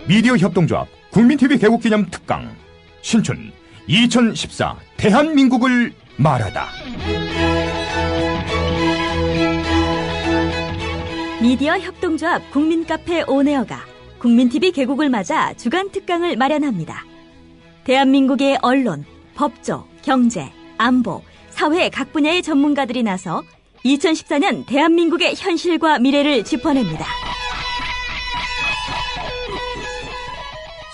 미디어 협동조합 국민TV 개국기념 특강 신춘 2014 대한민국을 말하다. 미디어 협동조합 국민카페 온에어가 국민TV 개국을 맞아 주간 특강을 마련합니다. 대한민국의 언론, 법조, 경제, 안보, 사회 각 분야의 전문가들이 나서 2014년 대한민국의 현실과 미래를 짚어냅니다.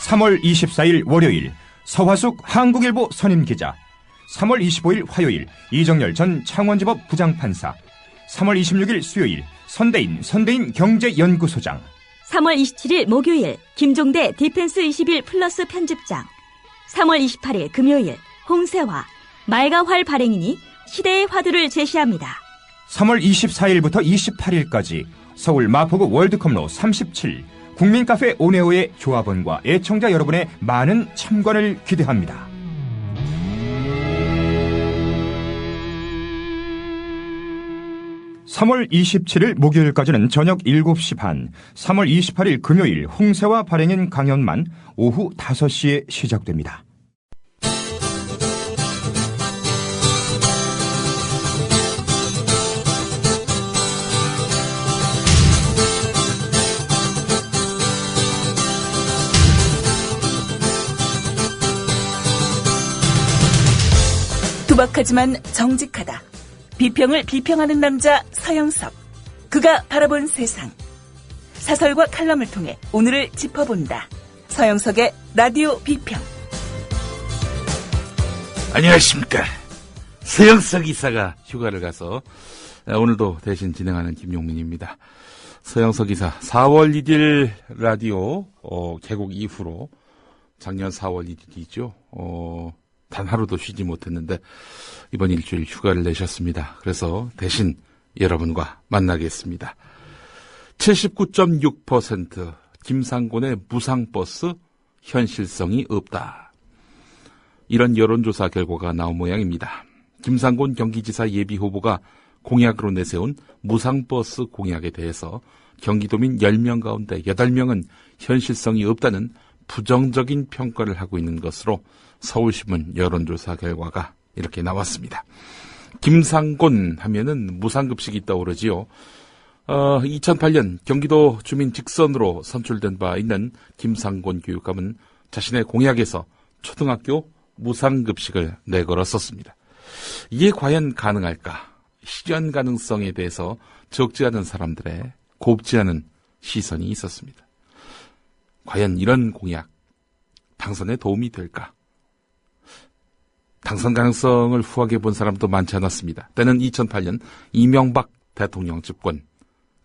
3월 24일 월요일 서화숙 한국일보 선임기자, 3월 25일 화요일 이정열 전 창원지법 부장판사, 3월 26일 수요일 선대인 경제연구소장, 3월 27일 목요일 김종대 디펜스 21 플러스 편집장, 3월 28일 금요일 홍세화, 말과 활 발행인이 시대의 화두를 제시합니다. 3월 24일부터 28일까지 서울 마포구 월드컵로 37 국민카페 온에어의 조합원과 애청자 여러분의 많은 참관을 기대합니다. (3월 27일) 목요일까지는 저녁 7시 반, 3월 28일 금요일 홍세화 발행인 강연만 오후 5시에 시작됩니다. 투박하지만 정직하다. 비평을 비평하는 남자 서영석. 그가 바라본 세상. 사설과 칼럼을 통해 오늘을 짚어본다. 서영석의 라디오 비평. 안녕하십니까. 서영석 이사가 휴가를 가서 오늘도 대신 진행하는 김용민입니다. 서영석 이사 4월 1일 라디오 개국 이후로 작년 4월 1일이죠. 단 하루도 쉬지 못했는데 이번 일주일 휴가를 내셨습니다. 그래서 대신 여러분과 만나겠습니다. 79.6% 김상곤의 무상버스 현실성이 없다. 이런 여론조사 결과가 나온 모양입니다. 김상곤 경기지사 예비후보가 공약으로 내세운 무상버스 공약에 대해서 경기도민 10명 가운데 8명은 현실성이 없다는 부정적인 평가를 하고 있는 것으로 서울신문 여론조사 결과가 이렇게 나왔습니다. 김상곤 하면은 무상급식이 떠오르지요. 2008년 경기도 주민 직선으로 선출된 바 있는 김상곤 교육감은 자신의 공약에서 초등학교 무상급식을 내걸었었습니다. 이게 과연 가능할까? 실현 가능성에 대해서 적지 않은 사람들의 곱지 않은 시선이 있었습니다. 과연 이런 공약 당선에 도움이 될까? 당선 가능성을 후하게 본 사람도 많지 않았습니다. 때는 2008년 이명박 대통령 집권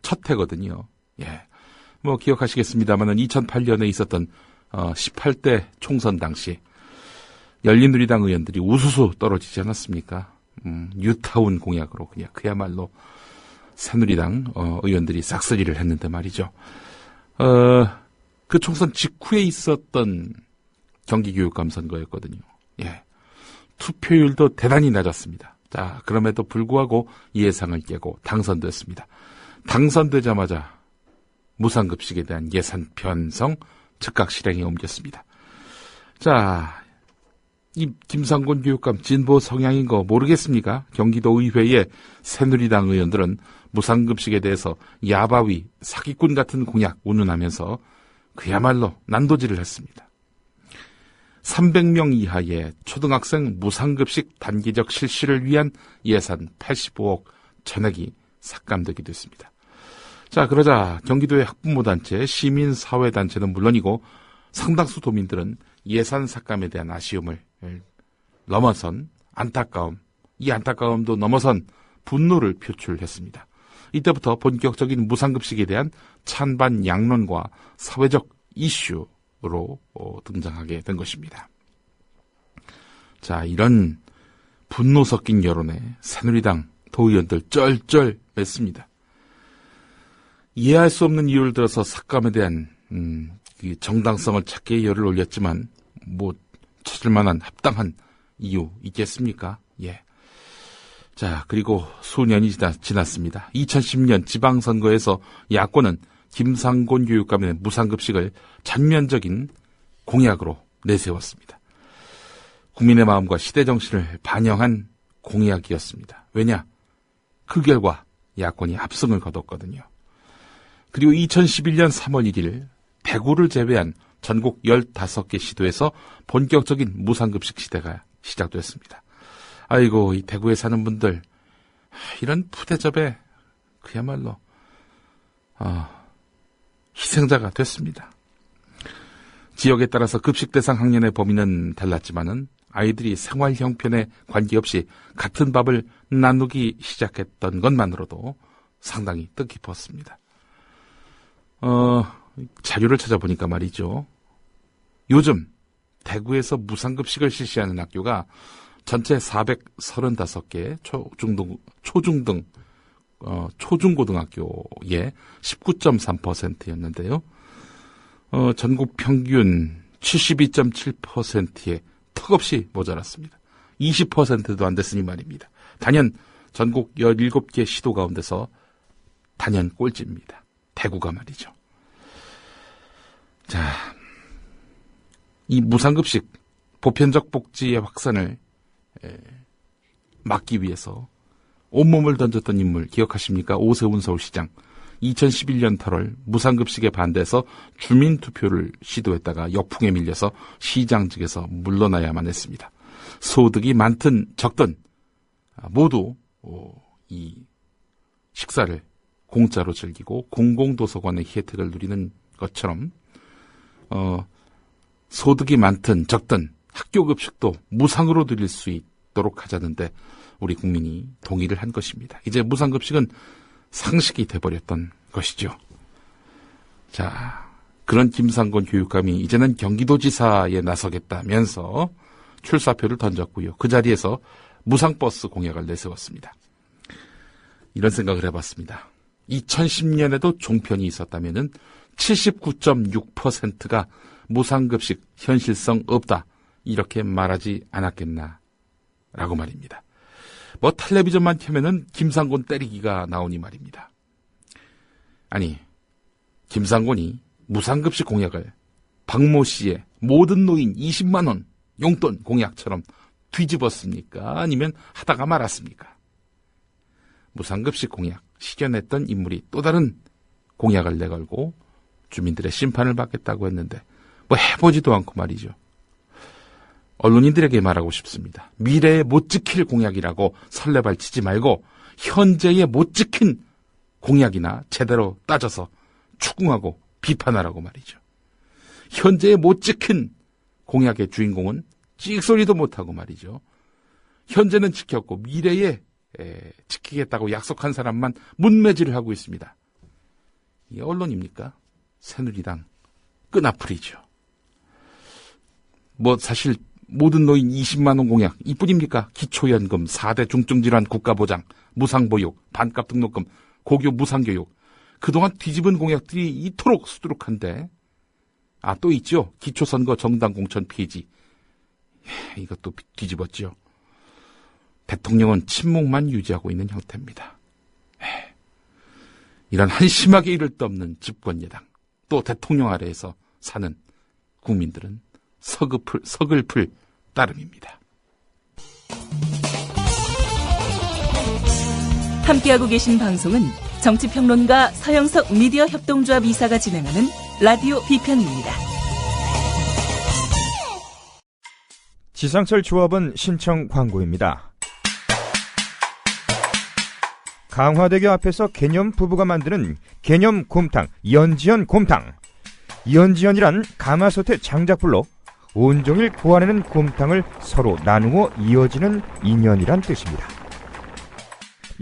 첫 해거든요. 예, 기억하시겠습니다만은 2008년에 있었던 18대 총선 당시 열린우리당 의원들이 우수수 떨어지지 않았습니까? 뉴타운 공약으로 그냥 그야말로 새누리당 의원들이 싹쓸이를 했는데 말이죠. 그 총선 직후에 있었던 경기교육감 선거였거든요. 예. 투표율도 대단히 낮았습니다. 자, 그럼에도 불구하고 예상을 깨고 당선됐습니다. 당선되자마자 무상급식에 대한 예산 편성 즉각 실행에 옮겼습니다. 자, 이 김상곤 교육감 진보 성향인 거 모르겠습니까? 경기도 의회의 새누리당 의원들은 무상급식에 대해서 야바위, 사기꾼 같은 공약 운운하면서 그야말로 난도질을 했습니다. 300명 이하의 초등학생 무상급식 단기적 실시를 위한 예산 85억 전액이 삭감되기도 했습니다. 자, 그러자 경기도의 학부모단체, 시민사회단체는 물론이고 상당수 도민들은 예산 삭감에 대한 아쉬움을 넘어선 안타까움, 이 안타까움도 넘어선 분노를 표출했습니다. 이때부터 본격적인 무상급식에 대한 찬반 양론과 사회적 이슈로 등장하게 된 것입니다. 자, 이런 분노 섞인 여론에 새누리당 도의원들 쩔쩔맸습니다. 이해할 수 없는 이유를 들어서 삭감에 대한 정당성을 찾기에 열을 올렸지만 찾을 만한 합당한 이유 있겠습니까? 예. 자, 그리고 수년이 지났습니다. 2010년 지방선거에서 야권은 김상곤 교육감의 무상급식을 전면적인 공약으로 내세웠습니다. 국민의 마음과 시대 정신을 반영한 공약이었습니다. 왜냐? 그 결과 야권이 압승을 거뒀거든요. 그리고 2011년 3월 1일 대구를 제외한 전국 15개 시도에서 본격적인 무상급식 시대가 시작됐습니다. 아이고, 이 대구에 사는 분들, 이런 푸대접에 그야말로 희생자가 됐습니다. 지역에 따라서 급식 대상 학년의 범위는 달랐지만은 아이들이 생활 형편에 관계없이 같은 밥을 나누기 시작했던 것만으로도 상당히 뜻깊었습니다. 자료를 찾아보니까 말이죠. 요즘 대구에서 무상급식을 실시하는 학교가 전체 435개 초중고등학교의 19.3%였는데요. 전국 평균 72.7%에 턱없이 모자랐습니다. 20%도 안 됐으니 말입니다. 단연 전국 17개 시도 가운데서 단연 꼴찌입니다. 대구가 말이죠. 자, 이 무상급식 보편적 복지의 확산을 막기 위해서 온몸을 던졌던 인물 기억하십니까? 오세훈 서울시장. 2011년 8월 무상급식에 반대해서 주민투표를 시도했다가 역풍에 밀려서 시장직에서 물러나야만 했습니다. 소득이 많든 적든 모두 이 식사를 공짜로 즐기고 공공도서관의 혜택을 누리는 것처럼 소득이 많든 적든 학교급식도 무상으로 누릴 수 있도록 하자는데 우리 국민이 동의를 한 것입니다. 이제 무상급식은 상식이 돼버렸던 것이죠. 자, 그런 김상곤 교육감이 이제는 경기도지사에 나서겠다면서 출사표를 던졌고요. 그 자리에서 무상버스 공약을 내세웠습니다. 이런 생각을 해봤습니다. 2010년에도 종편이 있었다면은 79.6%가 무상급식 현실성 없다 이렇게 말하지 않았겠나 라고 말입니다. 뭐 텔레비전만 켜면은 김상곤 때리기가 나오니 말입니다. 아니, 김상곤이 무상급식 공약을 박모 씨의 모든 노인 20만 원 용돈 공약처럼 뒤집었습니까? 아니면 하다가 말았습니까? 무상급식 공약 실현했던 인물이 또 다른 공약을 내걸고 주민들의 심판을 받겠다고 했는데 뭐 해보지도 않고 말이죠. 언론인들에게 말하고 싶습니다. 미래에 못 지킬 공약이라고 설레발 치지 말고 현재에 못 지킨 공약이나 제대로 따져서 추궁하고 비판하라고 말이죠. 현재에 못 지킨 공약의 주인공은 찍소리도 못하고 말이죠. 현재는 지켰고 미래에 지키겠다고 약속한 사람만 문매질을 하고 있습니다. 이게 언론입니까? 새누리당 끈아풀이죠. 뭐 사실 모든 노인 20만 원 공약 이뿐입니까? 기초연금, 4대 중증질환 국가보장, 무상보육, 반값 등록금, 고교 무상교육. 그동안 뒤집은 공약들이 이토록 수두룩한데 또 있죠. 기초선거 정당 공천 폐지. 이것도 뒤집었죠. 대통령은 침묵만 유지하고 있는 형태입니다. 이런 한심하게 이를 데 없는 집권여당 또 대통령 아래에서 사는 국민들은 서글플 따름입니다. 함께하고 계신 방송은 정치평론가 서영석 미디어 협동조합 이사가 진행하는 라디오 비평입니다. 지상철 조합원 신청 광고입니다. 강화대교 앞에서 개념 부부가 만드는 개념 곰탕 연지연 곰탕. 연지연이란 가마솥의 장작불로 온종일 구워내는 곰탕을 서로 나누어 이어지는 인연이란 뜻입니다.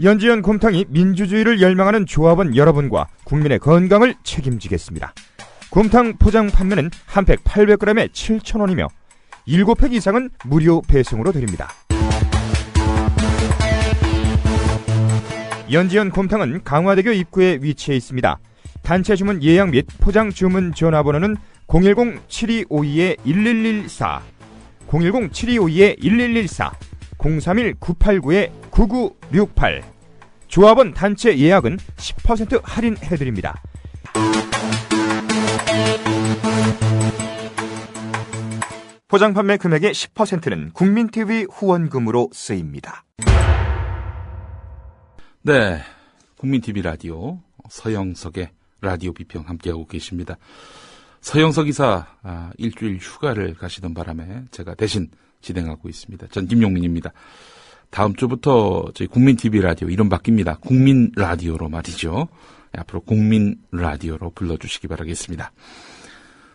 연지연 곰탕이 민주주의를 열망하는 조합원 여러분과 국민의 건강을 책임지겠습니다. 곰탕 포장 판매는 한 팩 800g에 7,000원이며 7팩 이상은 무료 배송으로 드립니다. 연지연 곰탕은 강화대교 입구에 위치해 있습니다. 단체 주문 예약 및 포장 주문 전화번호는 010-7252-1114, 010-7252-1114, 031-989-9968. 조합원 단체 예약은 10% 할인해드립니다. 포장 판매 금액의 10%는 국민TV 후원금으로 쓰입니다. 네, 국민TV 라디오 서영석의 라디오 비평 함께하고 계십니다. 서영석 이사 일주일 휴가를 가시던 바람에 제가 대신 진행하고 있습니다. 전 김용민입니다. 다음 주부터 저희 국민TV 라디오 이름 바뀝니다. 국민 라디오로 말이죠. 앞으로 국민 라디오로 불러주시기 바라겠습니다.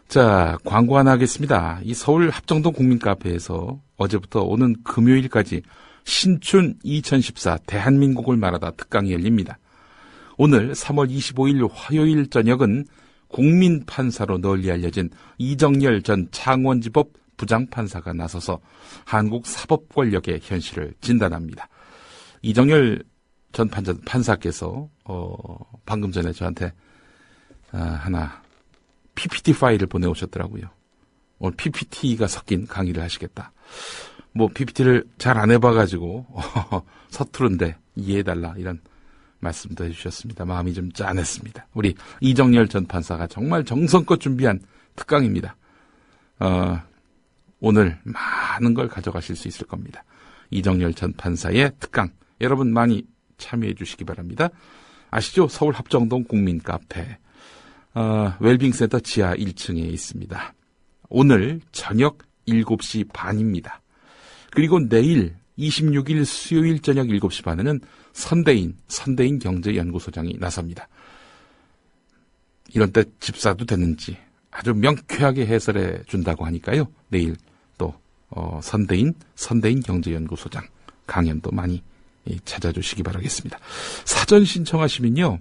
자, 광고 하나 하겠습니다. 이 서울 합정동 국민카페에서 어제부터 오는 금요일까지 신춘 2014 대한민국을 말하다 특강이 열립니다. 오늘 3월 25일 화요일 저녁은 국민판사로 널리 알려진 이정열 전 창원지법 부장판사가 나서서 한국 사법권력의 현실을 진단합니다. 이정열 전 판사께서 방금 전에 저한테 하나 PPT 파일을 보내오셨더라고요. 오늘 PPT가 섞인 강의를 하시겠다. 뭐 PPT를 잘 안 해봐가지고 서투른데 이해해달라 이런 말씀도 해주셨습니다. 마음이 좀 짠했습니다. 우리 이정열 전 판사가 정말 정성껏 준비한 특강입니다. 오늘 많은 걸 가져가실 수 있을 겁니다. 이정열 전 판사의 특강 여러분 많이 참여해 주시기 바랍니다. 아시죠? 서울 합정동 국민카페 웰빙센터 지하 1층에 있습니다. 오늘 저녁 7시 반입니다. 그리고 내일 26일 수요일 저녁 7시 반에는 선대인 경제연구소장이 나섭니다. 이런 때 집사도 되는지 아주 명쾌하게 해설해 준다고 하니까요. 내일 또 선대인 경제연구소장 강연도 많이 찾아주시기 바라겠습니다. 사전 신청하시면요.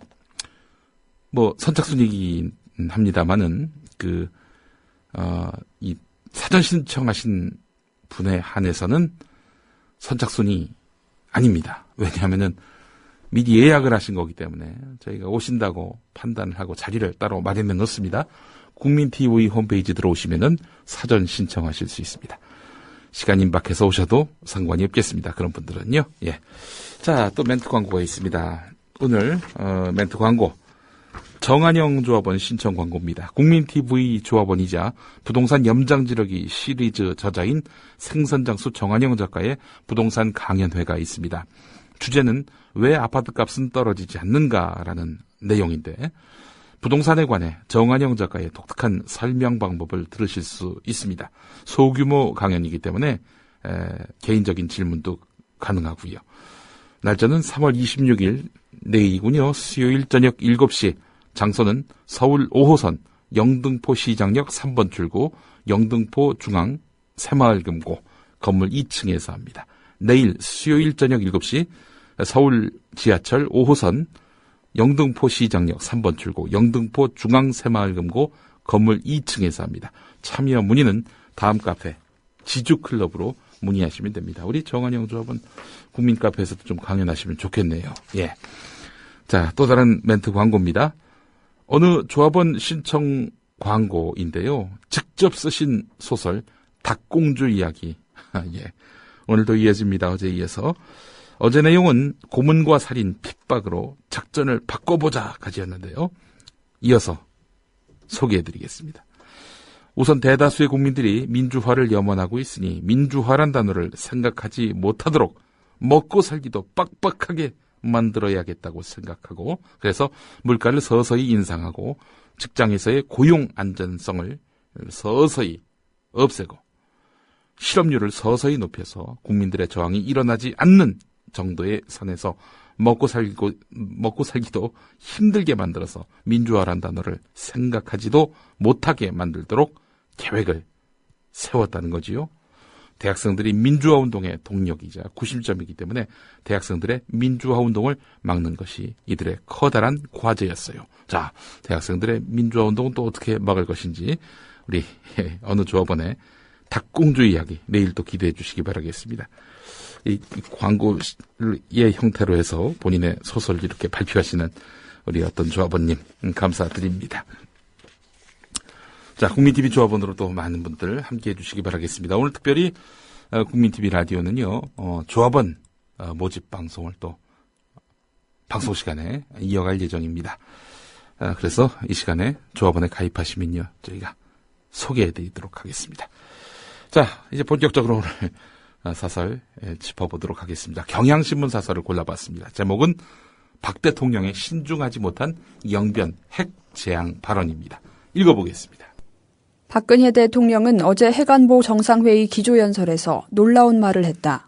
뭐 선착순이긴 합니다만은 이 사전 신청하신 분에 한해서는 선착순이 아닙니다. 왜냐하면은 미리 예약을 하신 거기 때문에 저희가 오신다고 판단을 하고 자리를 따로 마련해 놓습니다. 국민TV 홈페이지 들어오시면은 사전 신청하실 수 있습니다. 시간 임박해서 오셔도 상관이 없겠습니다. 그런 분들은요. 예. 자, 또 멘트 광고가 있습니다. 오늘 멘트 광고 정한영 조합원 신청 광고입니다. 국민TV 조합원이자 부동산 염장지르기 시리즈 저자인 생선장수 정한영 작가의 부동산 강연회가 있습니다. 주제는 왜 아파트값은 떨어지지 않는가라는 내용인데 부동산에 관해 정한영 작가의 독특한 설명 방법을 들으실 수 있습니다. 소규모 강연이기 때문에 개인적인 질문도 가능하고요. 날짜는 3월 26일 내일이군요. 수요일 저녁 7시 장소는 서울 5호선 영등포 시장역 3번 출구 영등포 중앙 새마을금고 건물 2층에서 합니다. 내일 수요일 저녁 7시 서울 지하철 5호선 영등포 시장역 3번 출구 영등포 중앙 새마을금고 건물 2층에서 합니다. 참여 문의는 다음 카페 지주클럽으로 문의하시면 됩니다. 우리 정한영 조합은 국민카페에서도 좀 강연하시면 좋겠네요. 예. 자, 또 다른 멘트 광고입니다. 어느 조합원 신청 광고인데요. 직접 쓰신 소설 닭공주 이야기. 예. 오늘도 이어집니다. 어제에 이어서. 어제 내용은 고문과 살인, 핍박으로 작전을 바꿔보자 가지였는데요. 이어서 소개해드리겠습니다. 우선 대다수의 국민들이 민주화를 염원하고 있으니 민주화란 단어를 생각하지 못하도록 먹고 살기도 빡빡하게 만들어야겠다고 생각하고 그래서 물가를 서서히 인상하고 직장에서의 고용 안전성을 서서히 없애고 실업률을 서서히 높여서 국민들의 저항이 일어나지 않는 정도의 선에서 먹고 살기도 힘들게 만들어서 민주화란 단어를 생각하지도 못하게 만들도록 계획을 세웠다는 거지요. 대학생들이 민주화 운동의 동력이자 구심점이기 때문에 대학생들의 민주화 운동을 막는 것이 이들의 커다란 과제였어요. 자, 대학생들의 민주화 운동은 또 어떻게 막을 것인지 우리 어느 조합원의 닭공주 이야기 내일 또 기대해 주시기 바라겠습니다. 이 광고의 형태로 해서 본인의 소설을 이렇게 발표하시는 우리 어떤 조합원님 감사드립니다. 자, 국민TV 조합원으로 또 많은 분들 함께해 주시기 바라겠습니다. 오늘 특별히 국민TV 라디오는요, 조합원 모집 방송을 또 방송 시간에 이어갈 예정입니다. 그래서 이 시간에 조합원에 가입하시면요, 저희가 소개해 드리도록 하겠습니다. 자, 이제 본격적으로 오늘 사설 짚어보도록 하겠습니다. 경향신문 사설을 골라봤습니다. 제목은 박 대통령의 신중하지 못한 영변 핵 재앙 발언입니다. 읽어보겠습니다. 박근혜 대통령은 어제 핵안보 정상회의 기조연설에서 놀라운 말을 했다.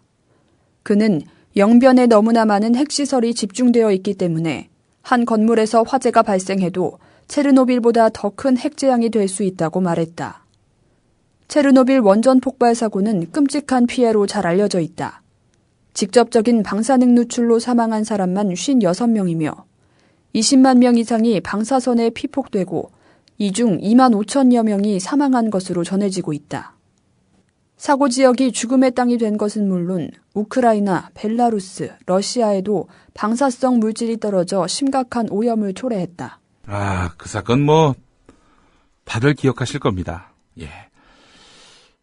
그는 영변에 너무나 많은 핵시설이 집중되어 있기 때문에 한 건물에서 화재가 발생해도 체르노빌보다 더 큰 핵재앙이 될 수 있다고 말했다. 체르노빌 원전 폭발 사고는 끔찍한 피해로 잘 알려져 있다. 직접적인 방사능 누출로 사망한 사람만 56명이며 20만 명 이상이 방사선에 피폭되고 이 중 2만 5천여 명이 사망한 것으로 전해지고 있다. 사고 지역이 죽음의 땅이 된 것은 물론 우크라이나, 벨라루스, 러시아에도 방사성 물질이 떨어져 심각한 오염을 초래했다. 그 사건 다들 기억하실 겁니다. 예.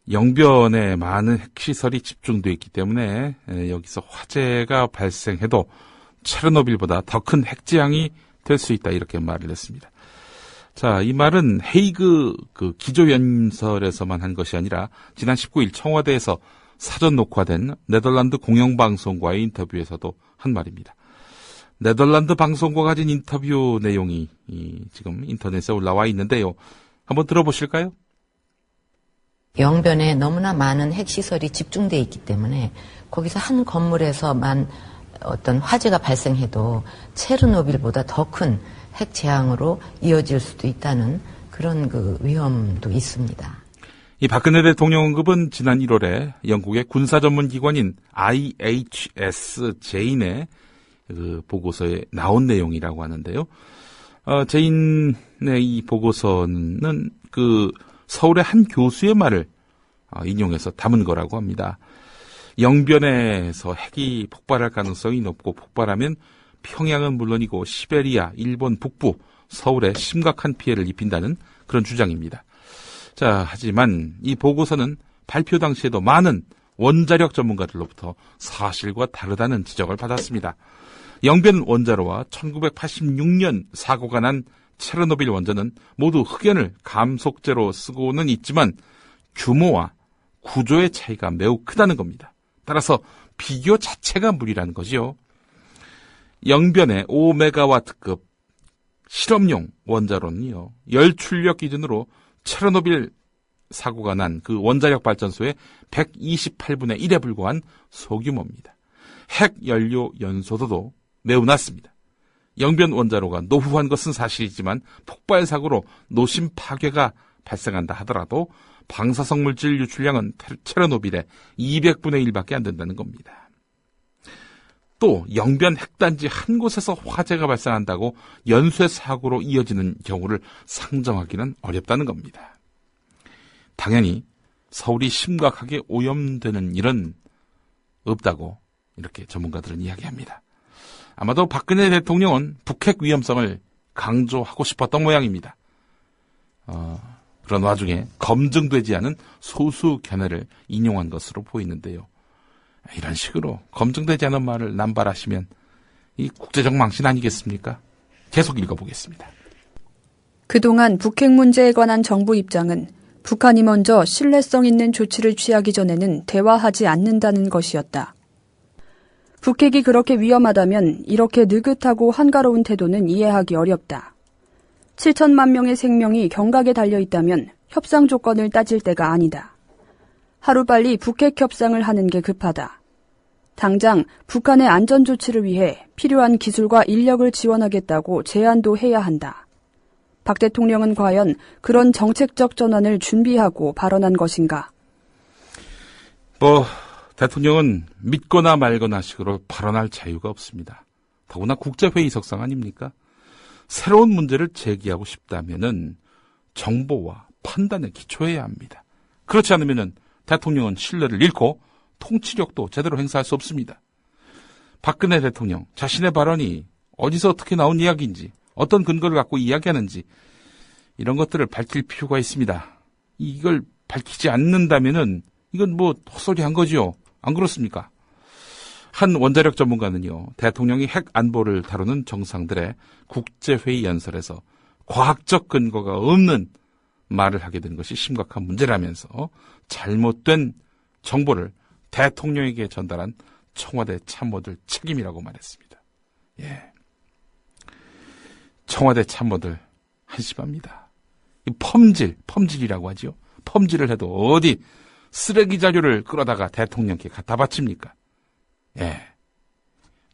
영변에 많은 핵시설이 집중되어 있기 때문에 여기서 화재가 발생해도 체르노빌보다 더 큰 핵재앙이 될 수 있다 이렇게 말을 했습니다. 자, 이 말은 헤이그 기조연설에서만 한 것이 아니라 지난 19일 청와대에서 사전 녹화된 네덜란드 공영방송과의 인터뷰에서도 한 말입니다. 네덜란드 방송과 가진 인터뷰 내용이 지금 인터넷에 올라와 있는데요. 한번 들어보실까요? 영변에 너무나 많은 핵시설이 집중되어 있기 때문에 거기서 한 건물에서만 어떤 화재가 발생해도 체르노빌보다 더 큰 핵재앙으로 이어질 수도 있다는 그런 위험도 있습니다. 이 박근혜 대통령 언급은 지난 1월에 영국의 군사 전문 기관인 IHS-제인의 보고서에 나온 내용이라고 하는데요. 제인의 이 보고서는 서울의 한 교수의 말을 인용해서 담은 거라고 합니다. 영변에서 핵이 폭발할 가능성이 높고 폭발하면 평양은 물론이고 시베리아, 일본 북부, 서울에 심각한 피해를 입힌다는 그런 주장입니다. 자, 하지만 이 보고서는 발표 당시에도 많은 원자력 전문가들로부터 사실과 다르다는 지적을 받았습니다. 영변 원자로와 1986년 사고가 난 체르노빌 원전은 모두 흑연을 감속제로 쓰고는 있지만 규모와 구조의 차이가 매우 크다는 겁니다. 따라서 비교 자체가 무리라는 거지요. 영변의 5메가와트급 실험용 원자로는요, 열 출력 기준으로 체르노빌 사고가 난 그 원자력 발전소의 128분의 1에 불과한 소규모입니다. 핵 연료 연소도도 매우 낮습니다. 영변 원자로가 노후한 것은 사실이지만 폭발 사고로 노심 파괴가 발생한다 하더라도 방사성 물질 유출량은 체르노빌의 200분의 1밖에 안 된다는 겁니다. 또 영변 핵단지 한 곳에서 화재가 발생한다고 연쇄 사고로 이어지는 경우를 상정하기는 어렵다는 겁니다. 당연히 서울이 심각하게 오염되는 일은 없다고 이렇게 전문가들은 이야기합니다. 아마도 박근혜 대통령은 북핵 위험성을 강조하고 싶었던 모양입니다. 그런 와중에 검증되지 않은 소수 견해를 인용한 것으로 보이는데요. 이런 식으로 검증되지 않은 말을 남발하시면 이 국제적 망신 아니겠습니까? 계속 읽어보겠습니다. 그동안 북핵 문제에 관한 정부 입장은 북한이 먼저 신뢰성 있는 조치를 취하기 전에는 대화하지 않는다는 것이었다. 북핵이 그렇게 위험하다면 이렇게 느긋하고 한가로운 태도는 이해하기 어렵다. 7천만 명의 생명이 경각에 달려있다면 협상 조건을 따질 때가 아니다. 하루빨리 북핵 협상을 하는 게 급하다. 당장 북한의 안전조치를 위해 필요한 기술과 인력을 지원하겠다고 제안도 해야 한다. 박 대통령은 과연 그런 정책적 전환을 준비하고 발언한 것인가? 대통령은 믿거나 말거나 식으로 발언할 자유가 없습니다. 더구나 국제회의석상 아닙니까? 새로운 문제를 제기하고 싶다면은 정보와 판단에 기초해야 합니다. 그렇지 않으면은 대통령은 신뢰를 잃고 통치력도 제대로 행사할 수 없습니다. 박근혜 대통령 자신의 발언이 어디서 어떻게 나온 이야기인지, 어떤 근거를 갖고 이야기하는지 이런 것들을 밝힐 필요가 있습니다. 이걸 밝히지 않는다면은 이건 헛소리한 거죠. 안 그렇습니까? 한 원자력 전문가는요, 대통령이 핵 안보를 다루는 정상들의 국제회의 연설에서 과학적 근거가 없는 말을 하게 되는 것이 심각한 문제라면서 잘못된 정보를 대통령에게 전달한 청와대 참모들 책임이라고 말했습니다. 예. 청와대 참모들 한심합니다. 이 펌질이라고 하죠. 펌질을 해도 어디 쓰레기 자료를 끌어다가 대통령께 갖다 바칩니까? 예.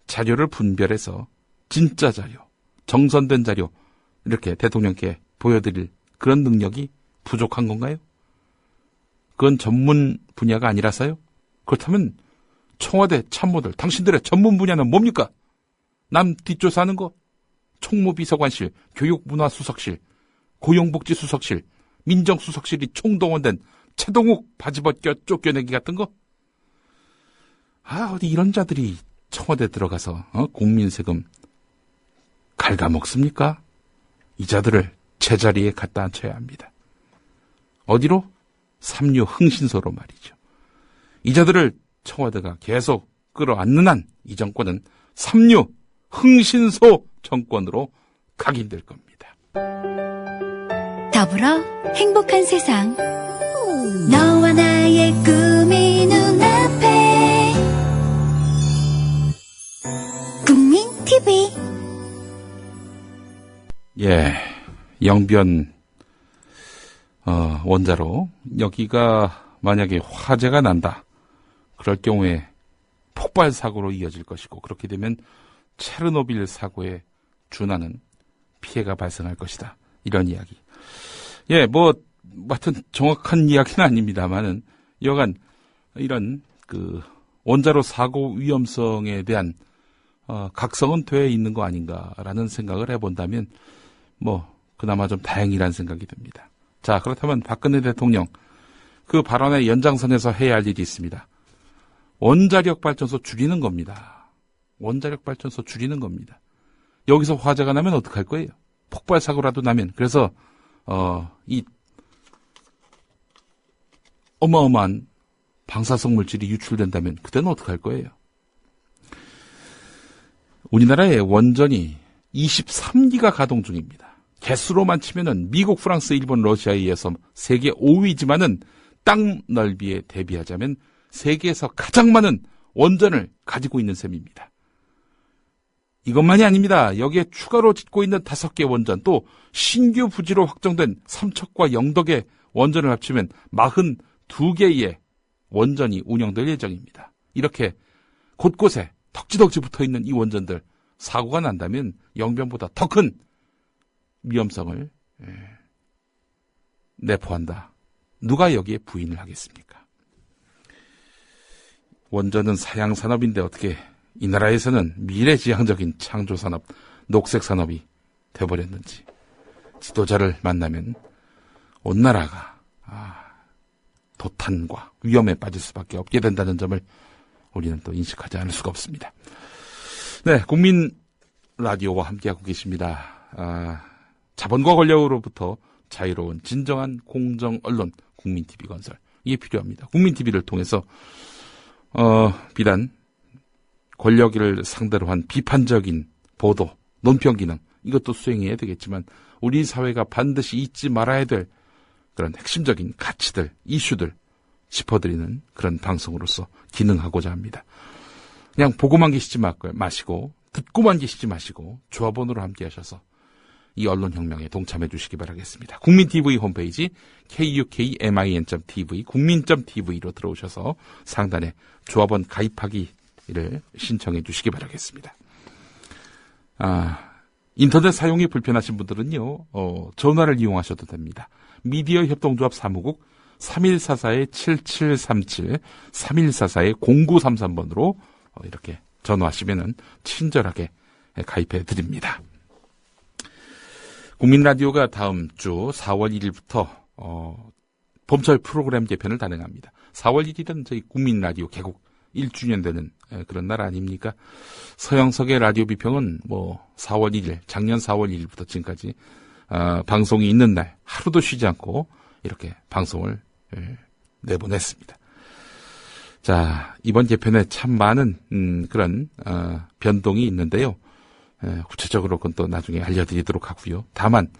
자료를 분별해서 진짜 자료, 정선된 자료 이렇게 대통령께 보여드릴 그런 능력이 부족한 건가요? 그건 전문 분야가 아니라서요? 그렇다면 청와대 참모들, 당신들의 전문 분야는 뭡니까? 남 뒷조사하는 거? 총무비서관실, 교육문화수석실, 고용복지수석실, 민정수석실이 총동원된 최동욱 바지 벗겨 쫓겨내기 같은 거? 어디 이런 자들이 청와대 들어가서 국민 세금 갉아먹습니까? 이 자들을 제자리에 갖다 앉혀야 합니다. 어디로? 삼류 흥신소로 말이죠. 이 자들을 청와대가 계속 끌어안는 한 이 정권은 삼류 흥신소 정권으로 각인될 겁니다. 더불어 행복한 세상. 너와 나의 꿈이 눈앞에. 국민 TV. 예, 영변 원자로 여기가 만약에 화재가 난다. 그럴 경우에 폭발 사고로 이어질 것이고 그렇게 되면 체르노빌 사고에 준하는 피해가 발생할 것이다. 이런 이야기. 예, 하여튼 정확한 이야기는 아닙니다만은 여간 이런 원자로 사고 위험성에 대한 각성은 돼 있는 거 아닌가라는 생각을 해본다면 그나마 좀 다행이라는 생각이 듭니다. 자, 그렇다면 박근혜 대통령 그 발언의 연장선에서 해야 할 일이 있습니다. 원자력 발전소 줄이는 겁니다. 원자력 발전소 줄이는 겁니다. 여기서 화재가 나면 어떡할 거예요? 폭발 사고라도 나면. 그래서 이 어마어마한 방사성 물질이 유출된다면 그때는 어떡할 거예요? 우리나라의 원전이 23기가 가동 중입니다. 개수로만 치면은 미국, 프랑스, 일본, 러시아에 의해서 세계 5위지만은 땅 넓이에 대비하자면 세계에서 가장 많은 원전을 가지고 있는 셈입니다. 이것만이 아닙니다. 여기에 추가로 짓고 있는 5개 원전, 또 신규 부지로 확정된 삼척과 영덕의 원전을 합치면 42개의 원전이 운영될 예정입니다. 이렇게 곳곳에 덕지덕지 붙어있는 이 원전들, 사고가 난다면 영변보다 더 큰 위험성을 내포한다. 누가 여기에 부인을 하겠습니까? 원전은 사양산업인데 어떻게 이 나라에서는 미래지향적인 창조산업, 녹색산업이 돼버렸는지 지도자를 만나면 온 나라가 도탄과 위험에 빠질 수밖에 없게 된다는 점을 우리는 또 인식하지 않을 수가 없습니다. 네, 국민 라디오와 함께하고 계십니다. 자본과 권력으로부터 자유로운 진정한 공정 언론 국민TV 건설, 이게 필요합니다. 국민TV를 통해서 비단 권력을 상대로 한 비판적인 보도, 논평 기능, 이것도 수행해야 되겠지만 우리 사회가 반드시 잊지 말아야 될 그런 핵심적인 가치들, 이슈들 짚어드리는 그런 방송으로서 기능하고자 합니다. 그냥 보고만 계시지 마시고, 듣고만 계시지 마시고 조합원으로 함께 하셔서 이 언론혁명에 동참해 주시기 바라겠습니다. 국민TV 홈페이지 kukmin.tv, 국민.tv로 들어오셔서 상단에 조합원 가입하기를 신청해 주시기 바라겠습니다. 인터넷 사용이 불편하신 분들은요, 전화를 이용하셔도 됩니다. 미디어 협동조합 사무국 3144-7737, 3144-0933번으로 이렇게 전화하시면은 친절하게 가입해 드립니다. 국민라디오가 다음 주 4월 1일부터 봄철 프로그램 개편을 단행합니다. 4월 1일은 저희 국민라디오 개국 1주년 되는 그런 날 아닙니까? 서영석의 라디오 비평은 4월 1일, 작년 4월 1일부터 지금까지 방송이 있는 날 하루도 쉬지 않고 이렇게 방송을 내보냈습니다. 자, 이번 개편에 참 많은 그런 변동이 있는데요. 구체적으로 그건 또 나중에 알려드리도록 하고요. 다만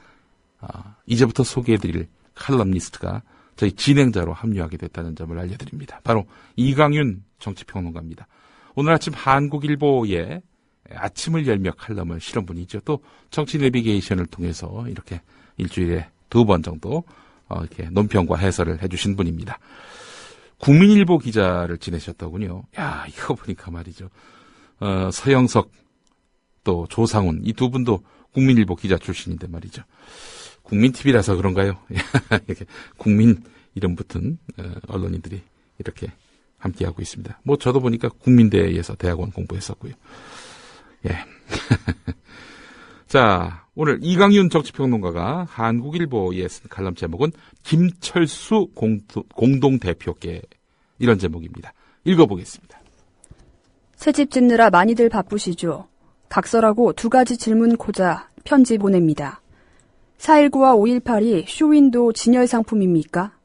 이제부터 소개해드릴 칼럼니스트가 저희 진행자로 합류하게 됐다는 점을 알려드립니다. 바로 이강윤 정치평론가입니다. 오늘 아침 한국일보에 아침을 열며 칼럼을 실은 분이죠. 또 정치 내비게이션을 통해서 이렇게 일주일에 2번 정도 이렇게 논평과 해설을 해주신 분입니다. 국민일보 기자를 지내셨더군요. 야, 이거 보니까 말이죠. 서영석 또 조상훈 이 두 분도 국민일보 기자 출신인데 말이죠. 국민TV라서 그런가요? 이렇게 국민 이름 붙은 언론인들이 이렇게 함께하고 있습니다. 뭐 저도 보니까 국민대에서 대학원 공부했었고요. 예. 자, 오늘 이강윤 정치평론가가 한국일보에 쓴 칼럼 제목은 김철수 공동대표께 이런 제목입니다. 읽어보겠습니다. 새집 짓느라 많이들 바쁘시죠. 각설하고 2가지 질문 고자 편지 보냅니다. 4.19와 5.18이 쇼윈도 진열 상품입니까?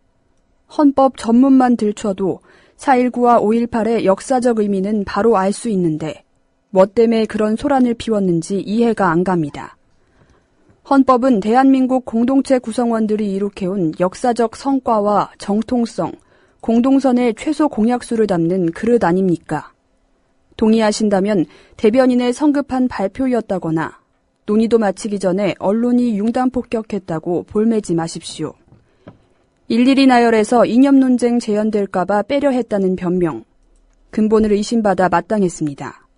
헌법 전문만 들춰도 4.19와 5.18의 역사적 의미는 바로 알 수 있는데 뭐 때문에 그런 소란을 피웠는지 이해가 안 갑니다. 헌법은 대한민국 공동체 구성원들이 이룩해온 역사적 성과와 정통성, 공동선의 최소 공약수를 담는 그릇 아닙니까? 동의하신다면 대변인의 성급한 발표였다거나 논의도 마치기 전에 언론이 융단 폭격했다고 볼매지 마십시오. 일일이 나열해서 이념 논쟁 재현될까봐 빼려 했다는 변명. 근본을 의심받아 마땅했습니다.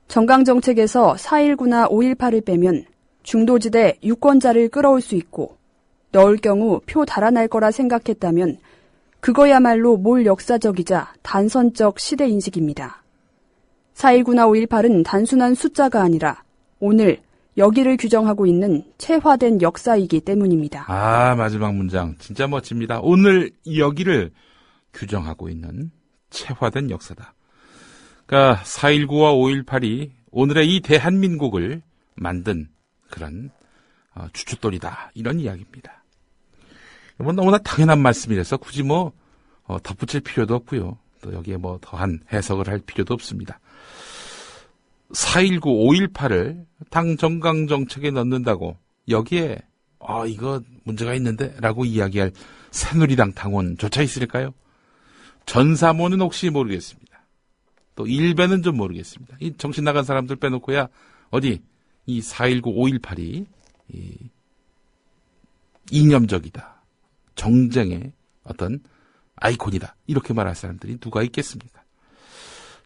정강정책에서 4.19나 5.18을 빼면 중도지대 유권자를 끌어올 수 있고 넣을 경우 표 달아날 거라 생각했다면 그거야말로 몰 역사적이자 단선적 시대인식입니다. 4.19나 5.18은 단순한 숫자가 아니라 오늘 여기를 규정하고 있는 체화된 역사이기 때문입니다. 아, 마지막 문장 진짜 멋집니다. 오늘 여기를 규정하고 있는 체화된 역사다. 그러니까 4.19와 5.18이 오늘의 이 대한민국을 만든 그런 주춧돌이다. 이런 이야기입니다. 뭐 너무나 당연한 말씀이라서 굳이 뭐 덧붙일 필요도 없고요. 또 여기에 뭐 더한 해석을 할 필요도 없습니다. 4.19, 5.18을 당 정강 정책에 넣는다고 여기에 이거 문제가 있는데 라고 이야기할 새누리당 당원조차 있을까요? 전사모는 혹시 모르겠습니다. 또 일배는 좀 모르겠습니다. 이 정신 나간 사람들 빼놓고야 어디 이 4.19, 5.18이 이념적이다. 정쟁의 어떤 아이콘이다. 이렇게 말할 사람들이 누가 있겠습니까?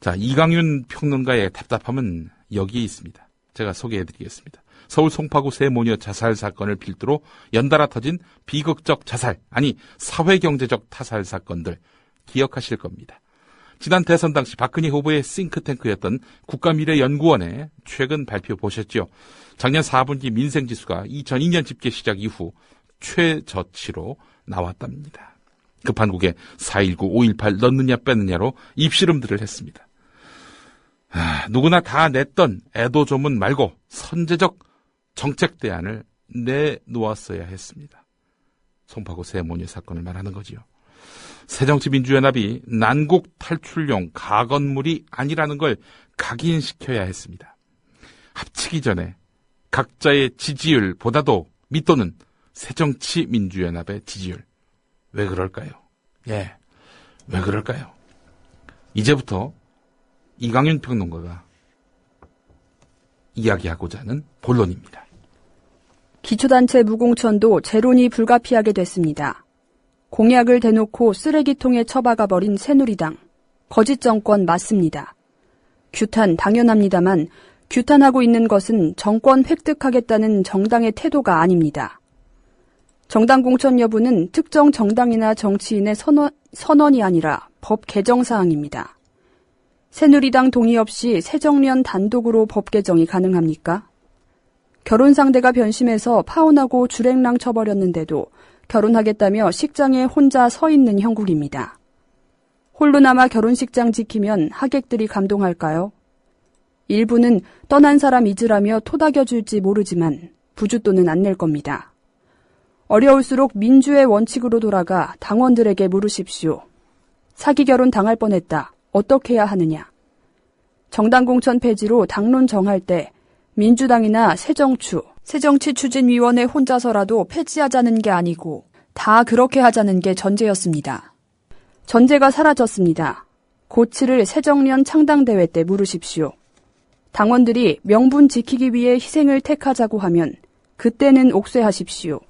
자, 이강윤 평론가의 답답함은 여기에 있습니다. 제가 소개해드리겠습니다. 서울 송파구 세 모녀 자살 사건을 필두로 연달아 터진 비극적 자살, 아니 사회경제적 타살 사건들 기억하실 겁니다. 지난 대선 당시 박근혜 후보의 싱크탱크였던 국가미래연구원의 최근 발표 보셨죠? 작년 4분기 민생지수가 2002년 집계 시작 이후 최저치로 나왔답니다. 급한국에 4.19, 5.18 넣느냐 빼느냐로 입씨름들을 했습니다. 누구나 다 냈던 애도조문 말고 선제적 정책 대안을 내놓았어야 했습니다. 송파구 세모녀 사건을 말하는 거지요. 새정치민주연합이 난국 탈출용 가건물이 아니라는 걸 각인시켜야 했습니다. 합치기 전에 각자의 지지율보다도 밑도는 새정치민주연합의 지지율. 왜 그럴까요? 왜 그럴까요? 이제부터 이강윤 평론가가 이야기하고자 하는 본론입니다. 기초단체 무공천도 재론이 불가피하게 됐습니다. 공약을 대놓고 쓰레기통에 처박아버린 새누리당. 거짓 정권 맞습니다. 규탄 당연합니다만 규탄하고 있는 것은 정권 획득하겠다는 정당의 태도가 아닙니다. 정당 공천 여부는 특정 정당이나 정치인의 선언이 아니라 법 개정 사항입니다. 새누리당 동의 없이 새정련 단독으로 법 개정이 가능합니까? 결혼 상대가 변심해서 파혼하고 주랭랑 쳐버렸는데도 결혼하겠다며 식장에 혼자 서 있는 형국입니다. 홀로 남아 결혼식장 지키면 하객들이 감동할까요? 일부는 떠난 사람 잊으라며 토닥여줄지 모르지만 부주돈은 안 낼 겁니다. 어려울수록 민주의 원칙으로 돌아가 당원들에게 물으십시오. 사기 결혼 당할 뻔했다. 어떻게 해야 하느냐? 정당 공천 폐지로 당론 정할 때 민주당이나 새정치추진위원회 혼자서라도 폐지하자는 게 아니고 다 그렇게 하자는 게 전제였습니다. 전제가 사라졌습니다. 고치를 새정년 창당대회 때 물으십시오. 당원들이 명분 지키기 위해 희생을 택하자고 하면 그때는 옥죄하십시오.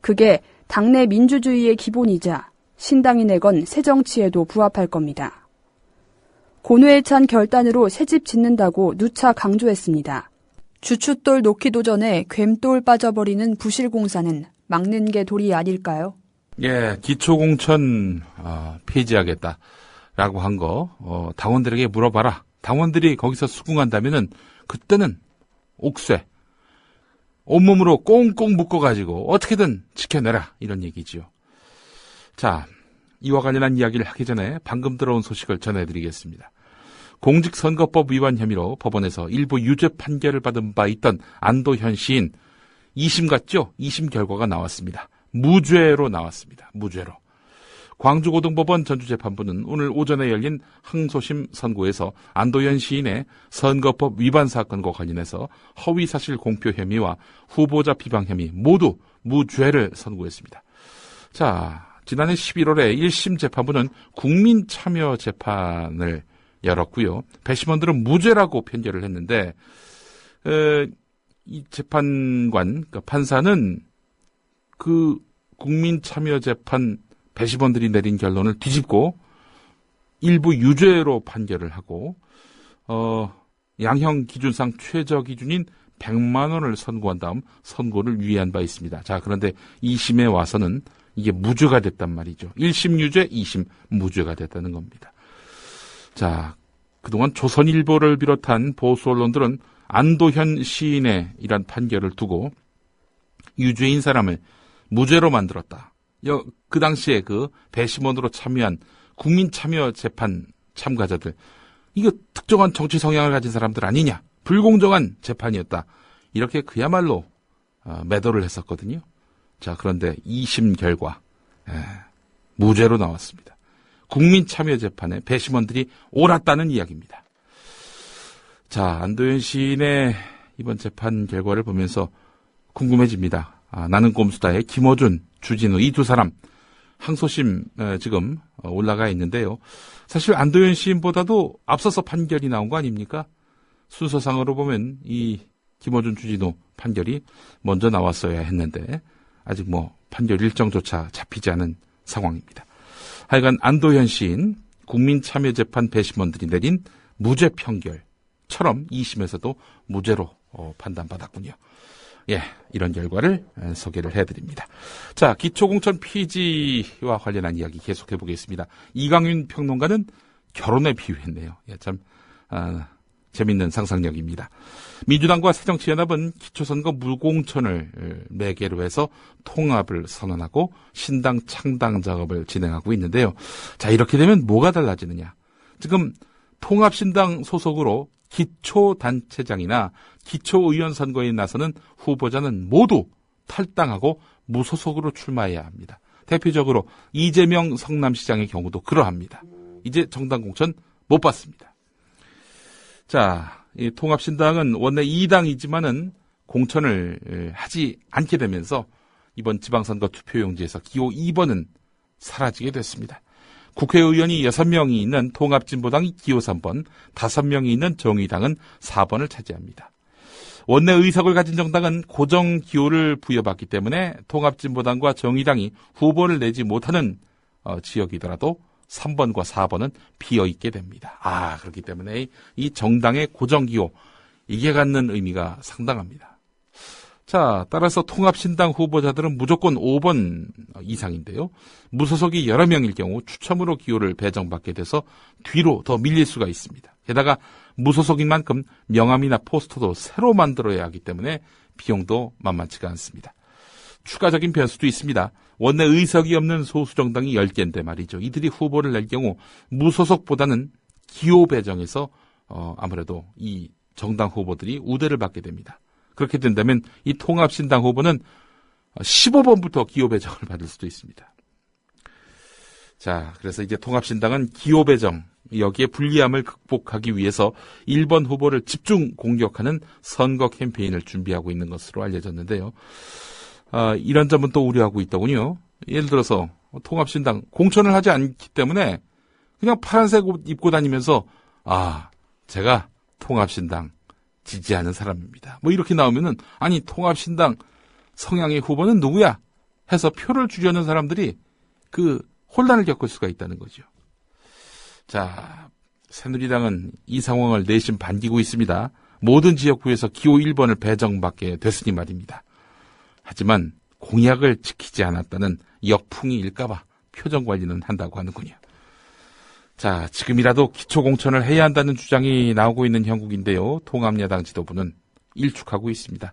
그게 당내 민주주의의 기본이자 신당이 내건 새정치에도 부합할 겁니다. 고뇌에 찬 결단으로 새집 짓는다고 누차 강조했습니다. 주춧돌 놓기도 전에 괸돌 빠져버리는 부실공사는 막는 게 도리 아닐까요? 예, 기초공천 폐지하겠다라고 한 거 당원들에게 물어봐라. 당원들이 거기서 수긍한다면은 그때는 옥쇄 온몸으로 꽁꽁 묶어가지고 어떻게든 지켜내라 이런 얘기지요. 자, 이와 관련한 이야기를 하기 전에 방금 들어온 소식을 전해드리겠습니다. 공직선거법 위반 혐의로 법원에서 일부 유죄 판결을 받은 바 있던 안도현 시인 2심 갔죠? 2심 결과가 나왔습니다. 무죄로 나왔습니다. 무죄로. 광주고등법원 전주재판부는 오늘 오전에 열린 항소심 선고에서 안도현 시인의 선거법 위반 사건과 관련해서 허위사실 공표 혐의와 후보자 비방 혐의 모두 무죄를 선고했습니다. 자, 지난해 11월에 1심 재판부는 국민참여 재판을 열었고요. 배심원들은 무죄라고 판결을 했는데 이 재판관, 그러니까 판사는 그 국민참여재판 배심원들이 내린 결론을 뒤집고 일부 유죄로 판결을 하고 양형 기준상 최저 기준인 100만 원을 선고한 다음 선고를 유예한 바 있습니다. 자, 그런데 2심에 와서는 이게 무죄가 됐단 말이죠. 1심 유죄, 2심 무죄가 됐다는 겁니다. 자, 그동안 조선일보를 비롯한 보수 언론들은 안도현 시인의 이란 판결을 두고 유죄인 사람을 무죄로 만들었다. 그 당시에 그 배심원으로 참여한 국민참여재판 참가자들, 이거 특정한 정치 성향을 가진 사람들 아니냐, 불공정한 재판이었다, 이렇게 그야말로 매도를 했었거든요. 자, 그런데 2심 결과 무죄로 나왔습니다. 국민참여재판에 배심원들이 옳았다는 이야기입니다. 자, 안도현 시인의 이번 재판 결과를 보면서 궁금해집니다. 나는 꼼수다의 김어준, 주진우 이 두 사람 항소심 지금 올라가 있는데요. 사실 안도현 시인보다도 앞서서 판결이 나온 거 아닙니까? 순서상으로 보면 이 김어준, 주진우 판결이 먼저 나왔어야 했는데 아직 판결 일정조차 잡히지 않은 상황입니다. 하여간 안도현 시인 국민참여재판 배심원들이 내린 무죄 판결처럼 2심에서도 무죄로 판단받았군요. 예, 이런 결과를 소개를 해드립니다. 자, 기초공천 폐지와 관련한 이야기 계속해 보겠습니다. 이강윤 평론가는 결혼에 비유했네요. 예, 참 재밌는 상상력입니다. 민주당과 새정치연합은 기초선거 무공천을 매개로 해서 통합을 선언하고 신당 창당 작업을 진행하고 있는데요. 자, 이렇게 되면 뭐가 달라지느냐? 지금 통합신당 소속으로 기초단체장이나 기초의원 선거에 나서는 후보자는 모두 탈당하고 무소속으로 출마해야 합니다. 대표적으로 이재명 성남시장의 경우도 그러합니다. 이제 정당 공천 못 받습니다. 자, 이 통합신당은 원래 2당이지만은 공천을 하지 않게 되면서 이번 지방선거 투표용지에서 기호 2번은 사라지게 됐습니다. 국회의원이 6명이 있는 통합진보당이 기호 3번, 5명이 있는 정의당은 4번을 차지합니다. 원내 의석을 가진 정당은 고정 기호를 부여받기 때문에 통합진보당과 정의당이 후보를 내지 못하는 지역이더라도 3번과 4번은 비어있게 됩니다. 그렇기 때문에 이 정당의 고정 기호, 이게 갖는 의미가 상당합니다. 자, 따라서 통합신당 후보자들은 무조건 5번 이상인데요. 무소속이 여러 명일 경우 추첨으로 기호를 배정받게 돼서 뒤로 더 밀릴 수가 있습니다. 게다가 무소속인 만큼 명함이나 포스터도 새로 만들어야 하기 때문에 비용도 만만치가 않습니다. 추가적인 변수도 있습니다. 원내 의석이 없는 소수정당이 10개인데 말이죠. 이들이 후보를 낼 경우 무소속보다는 기호 배정에서 아무래도 이 정당 후보들이 우대를 받게 됩니다. 그렇게 된다면 이 통합신당 후보는 15번부터 기호 배정을 받을 수도 있습니다. 자, 그래서 이제 통합신당은 기호 배정, 여기에 불리함을 극복하기 위해서 1번 후보를 집중 공격하는 선거 캠페인을 준비하고 있는 것으로 알려졌는데요. 이런 점은 또 우려하고 있더군요. 예를 들어서 통합신당 공천을 하지 않기 때문에 그냥 파란색 옷 입고 다니면서 제가 통합신당 지지하는 사람입니다. 뭐 이렇게 나오면은 아니 통합신당 성향의 후보는 누구야? 해서 표를 주려는 사람들이 그 혼란을 겪을 수가 있다는 거죠. 자, 새누리당은 이 상황을 내심 반기고 있습니다. 모든 지역구에서 기호 1번을 배정받게 됐으니 말입니다. 하지만 공약을 지키지 않았다는 역풍이 일까봐 표정 관리는 한다고 하는군요. 자, 지금이라도 기초공천을 해야 한다는 주장이 나오고 있는 형국인데요. 통합야당 지도부는 일축하고 있습니다.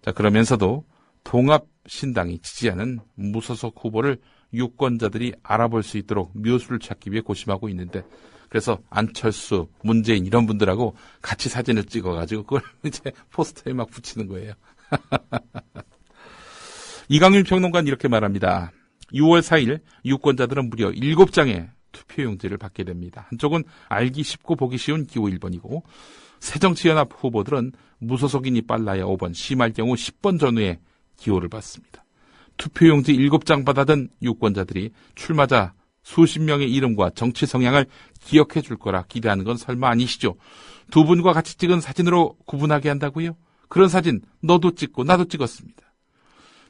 자, 그러면서도 통합신당이 지지하는 무소속 후보를 유권자들이 알아볼 수 있도록 묘수를 찾기 위해 고심하고 있는데, 그래서 안철수, 문재인 이런 분들하고 같이 사진을 찍어가지고 그걸 이제 포스터에 막 붙이는 거예요. 이강윤 평론가는 이렇게 말합니다. 6월 4일 유권자들은 무려 7장의 투표용지를 받게 됩니다. 한쪽은 알기 쉽고 보기 쉬운 기호 1번이고 새정치연합 후보들은 무소속인이 빨라야 5번, 심할 경우 10번 전후에 기호를 받습니다. 투표용지 7장 받아든 유권자들이 출마자 수십 명의 이름과 정치 성향을 기억해 줄 거라 기대하는 건 설마 아니시죠? 두 분과 같이 찍은 사진으로 구분하게 한다고요? 그런 사진 너도 찍고 나도 찍었습니다.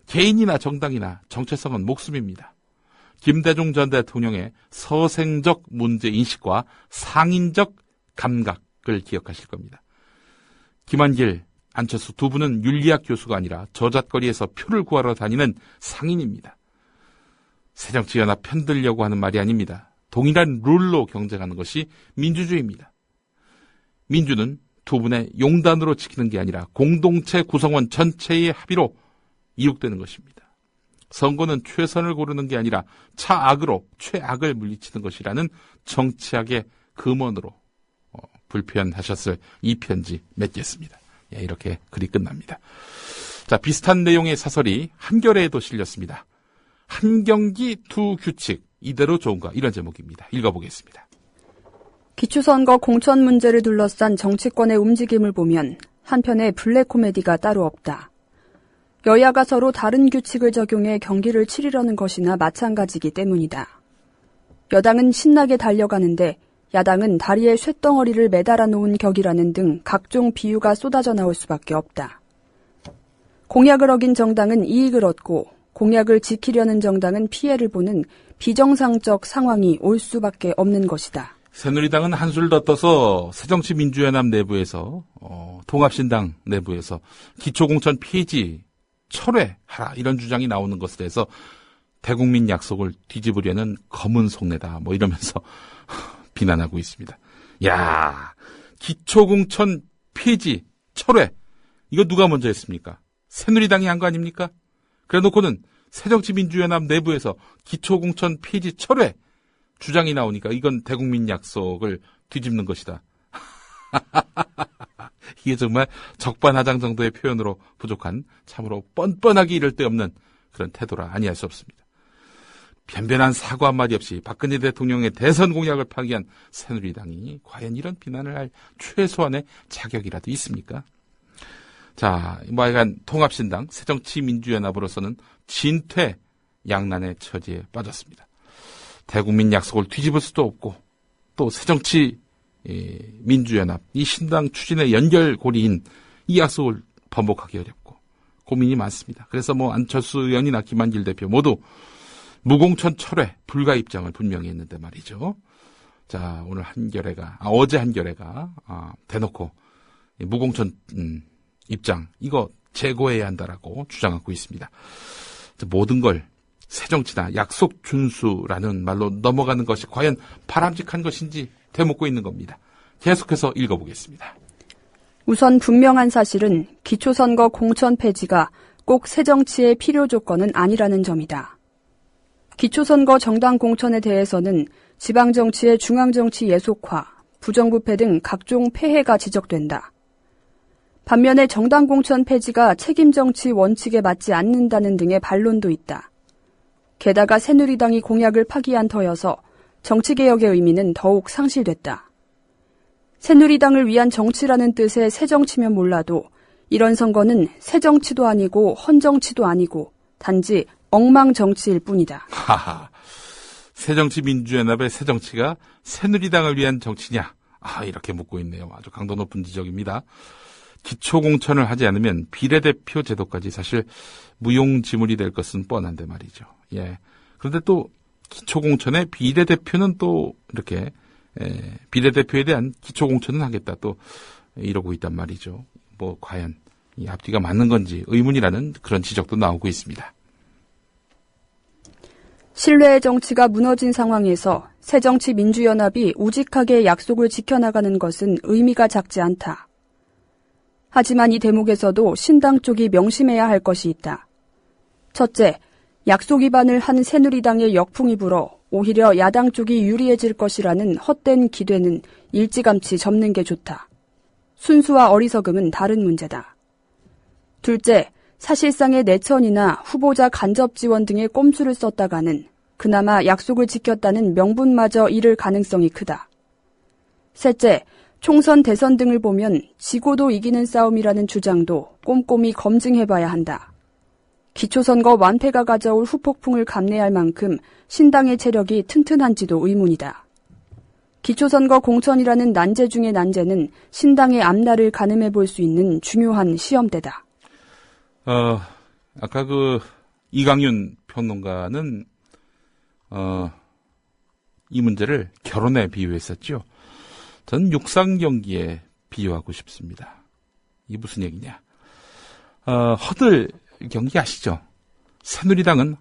개인이나 정당이나 정체성은 목숨입니다. 김대중 전 대통령의 서생적 문제인식과 상인적 감각을 기억하실 겁니다. 김한길, 안철수 두 분은 윤리학 교수가 아니라 저잣거리에서 표를 구하러 다니는 상인입니다. 새정치연합 편들려고 하는 말이 아닙니다. 동일한 룰로 경쟁하는 것이 민주주의입니다. 민주는 두 분의 용단으로 지키는 게 아니라 공동체 구성원 전체의 합의로 이룩되는 것입니다. 선거는 최선을 고르는 게 아니라 차악으로 최악을 물리치는 것이라는 정치학의 금원으로 불편하셨을 이 편지 맺겠습니다. 예, 이렇게 글이 끝납니다. 자, 비슷한 내용의 사설이 한겨레에도 실렸습니다. 한 경기 두 규칙 이대로 좋은가, 이런 제목입니다. 읽어보겠습니다. 기초선거 공천 문제를 둘러싼 정치권의 움직임을 보면 한편에 블랙 코미디가 따로 없다. 여야가 서로 다른 규칙을 적용해 경기를 치르려는 것이나 마찬가지이기 때문이다. 여당은 신나게 달려가는데 야당은 다리에 쇳덩어리를 매달아 놓은 격이라는 등 각종 비유가 쏟아져 나올 수밖에 없다. 공약을 어긴 정당은 이익을 얻고 공약을 지키려는 정당은 피해를 보는 비정상적 상황이 올 수밖에 없는 것이다. 새누리당은 한술 더 떠서 새정치민주연합 내부에서 통합신당 내부에서 기초공천 폐지 철회하라 이런 주장이 나오는 것에 대해서 대국민 약속을 뒤집으려는 검은 속내다 뭐 이러면서 비난하고 있습니다. 야, 기초공천 폐지 철회 이거 누가 먼저 했습니까? 새누리당이 한 거 아닙니까? 그래놓고는 새정치민주연합 내부에서 기초공천 폐지 철회 주장이 나오니까 이건 대국민 약속을 뒤집는 것이다. 이게 정말 적반하장 정도의 표현으로 부족한 참으로 뻔뻔하기 이를 데 없는 그런 태도라 아니할 수 없습니다. 변변한 사과 한마디 없이 박근혜 대통령의 대선 공약을 파기한 새누리당이 과연 이런 비난을 할 최소한의 자격이라도 있습니까? 자, 하여간 통합신당 새정치민주연합으로서는 진퇴 양난의 처지에 빠졌습니다. 대국민 약속을 뒤집을 수도 없고 또 새정치 민주연합 이 신당 추진의 연결고리인 이 약속을 번복하기 어렵고 고민이 많습니다. 그래서 안철수 의원이나 김한길 대표 모두 무공천 철회 불가 입장을 분명히 했는데 말이죠. 자, 오늘 어제 한겨레가 대놓고 무공천 입장 이거 재고해야 한다라고 주장하고 있습니다. 모든 걸 새정치다 약속 준수라는 말로 넘어가는 것이 과연 바람직한 것인지 되묻고 있는 겁니다. 계속해서 읽어보겠습니다. 우선 분명한 사실은 기초선거 공천 폐지가 꼭 새정치의 필요 조건은 아니라는 점이다. 기초선거 정당 공천에 대해서는 지방정치의 중앙정치 예속화, 부정부패 등 각종 폐해가 지적된다. 반면에 정당 공천 폐지가 책임정치 원칙에 맞지 않는다는 등의 반론도 있다. 게다가 새누리당이 공약을 파기한 터여서 정치개혁의 의미는 더욱 상실됐다. 새누리당을 위한 정치라는 뜻의 새정치면 몰라도 이런 선거는 새정치도 아니고 헌정치도 아니고 단지 엉망 정치일 뿐이다. 하하. 새정치민주연합의 새정치가 새누리당을 위한 정치냐? 이렇게 묻고 있네요. 아주 강도 높은 지적입니다. 기초공천을 하지 않으면 비례대표 제도까지 사실 무용지물이 될 것은 뻔한데 말이죠. 예. 그런데 또 기초공천의 비례대표는 또 이렇게 비례대표에 대한 기초공천은 하겠다 또 이러고 있단 말이죠. 뭐 과연 이 앞뒤가 맞는 건지 의문이라는 그런 지적도 나오고 있습니다. 신뢰의 정치가 무너진 상황에서 새정치민주연합이 우직하게 약속을 지켜나가는 것은 의미가 작지 않다. 하지만 이 대목에서도 신당 쪽이 명심해야 할 것이 있다. 첫째, 약속 위반을 한 새누리당의 역풍이 불어 오히려 야당 쪽이 유리해질 것이라는 헛된 기대는 일찌감치 접는 게 좋다. 순수와 어리석음은 다른 문제다. 둘째, 사실상의 내천이나 후보자 간접 지원 등의 꼼수를 썼다가는 그나마 약속을 지켰다는 명분마저 잃을 가능성이 크다. 셋째, 총선, 대선 등을 보면 지고도 이기는 싸움이라는 주장도 꼼꼼히 검증해봐야 한다. 기초선거 완패가 가져올 후폭풍을 감내할 만큼 신당의 체력이 튼튼한지도 의문이다. 기초선거 공천이라는 난제 중의 난제는 신당의 앞날을 가늠해볼 수 있는 중요한 시험대다. 아까 이강윤 평론가는 이 문제를 결혼에 비유했었죠. 전 육상 경기에 비유하고 싶습니다. 이게 무슨 얘기냐? 허들 경기 아시죠? 새누리당은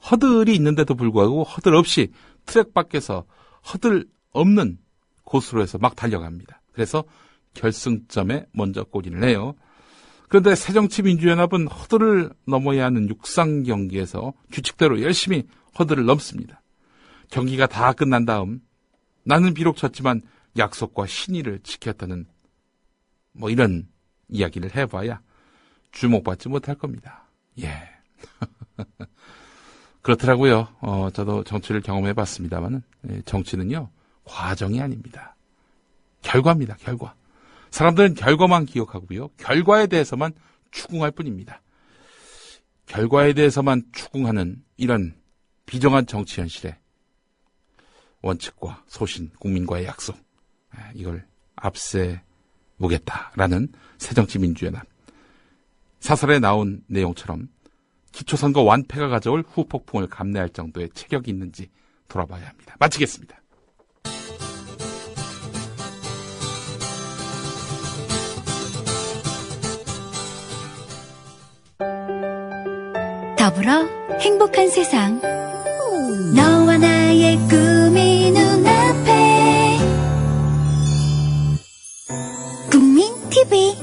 허들이 있는데도 불구하고 허들 없이 트랙 밖에서 허들 없는 곳으로 해서 막 달려갑니다. 그래서 결승점에 먼저 골인을 해요. 그런데 새정치민주연합은 허들을 넘어야 하는 육상 경기에서 규칙대로 열심히 허들을 넘습니다. 경기가 다 끝난 다음 나는 비록 졌지만 약속과 신의를 지켰다는 이런 이야기를 해봐야 주목받지 못할 겁니다. 예. 그렇더라고요. 저도 정치를 경험해봤습니다만은 정치는요 과정이 아닙니다. 결과입니다. 결과. 사람들은 결과만 기억하고요. 결과에 대해서만 추궁할 뿐입니다. 결과에 대해서만 추궁하는 이런 비정한 정치 현실에 원칙과 소신, 국민과의 약속 이걸 앞세우겠다라는 새정치민주연합. 사설에 나온 내용처럼 기초선거 완패가 가져올 후폭풍을 감내할 정도의 체격이 있는지 돌아봐야 합니다. 마치겠습니다. 더불어 행복한 세상. 너와 나의 꿈이 눈앞에 국민 TV